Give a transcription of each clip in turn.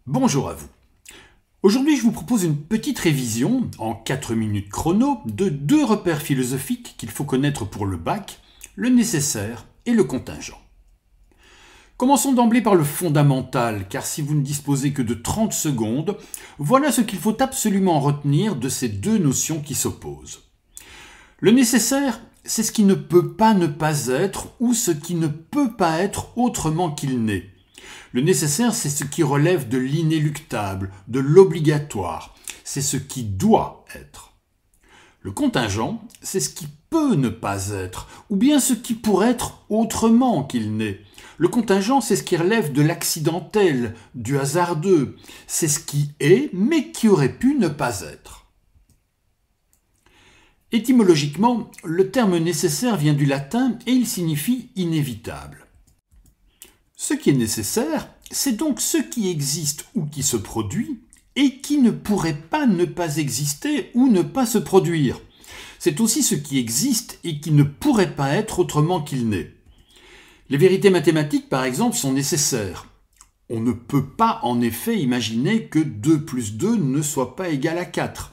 Bonjour à vous. Aujourd'hui, je vous propose une petite révision, en 4 minutes chrono, de 2 repères philosophiques qu'il faut connaître pour le bac, le nécessaire et le contingent. Commençons d'emblée par le fondamental, car si vous ne disposez que de 30 secondes, voilà ce qu'il faut absolument retenir de ces deux notions qui s'opposent. Le nécessaire, c'est ce qui ne peut pas ne pas être ou ce qui ne peut pas être autrement qu'il n'est. Le nécessaire, c'est ce qui relève de l'inéluctable, de l'obligatoire. C'est ce qui doit être. Le contingent, c'est ce qui peut ne pas être, ou bien ce qui pourrait être autrement qu'il n'est. Le contingent, c'est ce qui relève de l'accidentel, du hasardeux. C'est ce qui est, mais qui aurait pu ne pas être. Étymologiquement, le terme nécessaire vient du latin et il signifie inévitable. Ce qui est nécessaire, c'est donc ce qui existe ou qui se produit et qui ne pourrait pas ne pas exister ou ne pas se produire. C'est aussi ce qui existe et qui ne pourrait pas être autrement qu'il n'est. Les vérités mathématiques, par exemple, sont nécessaires. On ne peut pas en effet imaginer que 2 plus 2 ne soit pas égal à 4.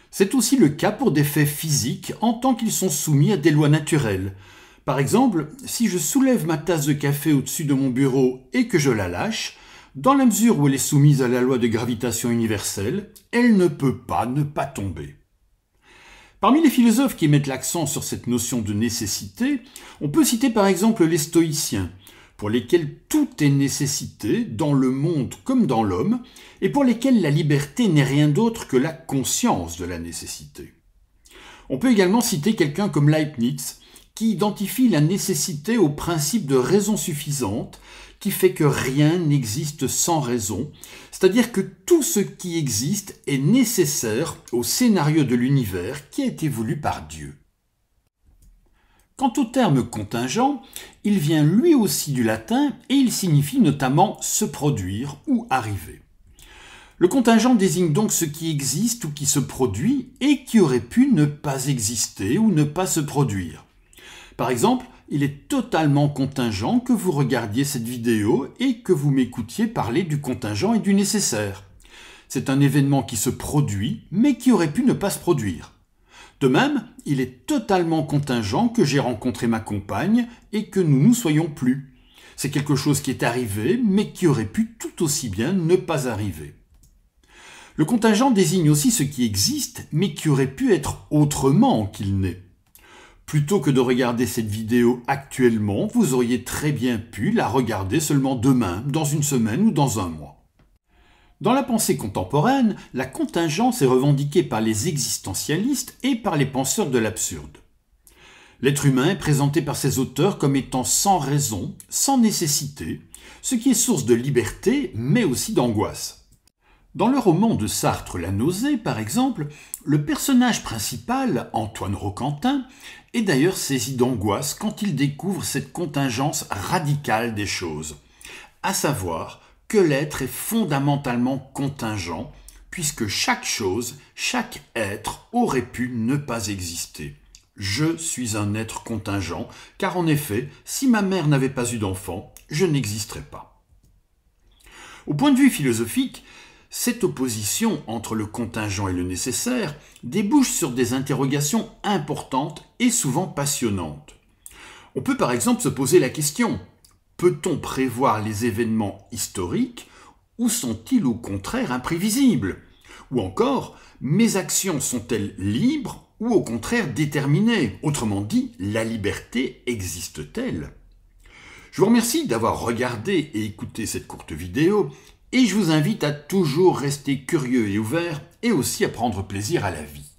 C'est aussi le cas pour des faits physiques en tant qu'ils sont soumis à des lois naturelles. Par exemple, si je soulève ma tasse de café au-dessus de mon bureau et que je la lâche, dans la mesure où elle est soumise à la loi de gravitation universelle, elle ne peut pas ne pas tomber. Parmi les philosophes qui mettent l'accent sur cette notion de nécessité, on peut citer par exemple les stoïciens, pour lesquels tout est nécessité, dans le monde comme dans l'homme, et pour lesquels la liberté n'est rien d'autre que la conscience de la nécessité. On peut également citer quelqu'un comme Leibniz, qui identifie la nécessité au principe de raison suffisante, qui fait que rien n'existe sans raison, c'est-à-dire que tout ce qui existe est nécessaire au scénario de l'univers qui a été voulu par Dieu. Quant au terme contingent, il vient lui aussi du latin et il signifie notamment se produire ou arriver. Le contingent désigne donc ce qui existe ou qui se produit et qui aurait pu ne pas exister ou ne pas se produire. Par exemple, il est totalement contingent que vous regardiez cette vidéo et que vous m'écoutiez parler du contingent et du nécessaire. C'est un événement qui se produit, mais qui aurait pu ne pas se produire. De même, il est totalement contingent que j'ai rencontré ma compagne et que nous nous soyons plus. C'est quelque chose qui est arrivé, mais qui aurait pu tout aussi bien ne pas arriver. Le contingent désigne aussi ce qui existe, mais qui aurait pu être autrement qu'il n'est. Plutôt que de regarder cette vidéo actuellement, vous auriez très bien pu la regarder seulement demain, dans une semaine ou dans un mois. Dans la pensée contemporaine, la contingence est revendiquée par les existentialistes et par les penseurs de l'absurde. L'être humain est présenté par ses auteurs comme étant sans raison, sans nécessité, ce qui est source de liberté, mais aussi d'angoisse. Dans le roman de Sartre, La nausée, par exemple, le personnage principal, Antoine Roquentin, est d'ailleurs saisi d'angoisse quand il découvre cette contingence radicale des choses, à savoir que l'être est fondamentalement contingent, puisque chaque chose, chaque être aurait pu ne pas exister. Je suis un être contingent, car en effet, si ma mère n'avait pas eu d'enfant, je n'existerais pas. Au point de vue philosophique, cette opposition entre le contingent et le nécessaire débouche sur des interrogations importantes et souvent passionnantes. On peut par exemple se poser la question: peut-on prévoir les événements historiques ou sont-ils au contraire imprévisibles? Ou encore, mes actions sont-elles libres ou au contraire déterminées? Autrement dit, la liberté existe-t-elle? Je vous remercie d'avoir regardé et écouté cette courte vidéo. Et je vous invite à toujours rester curieux et ouvert et aussi à prendre plaisir à la vie.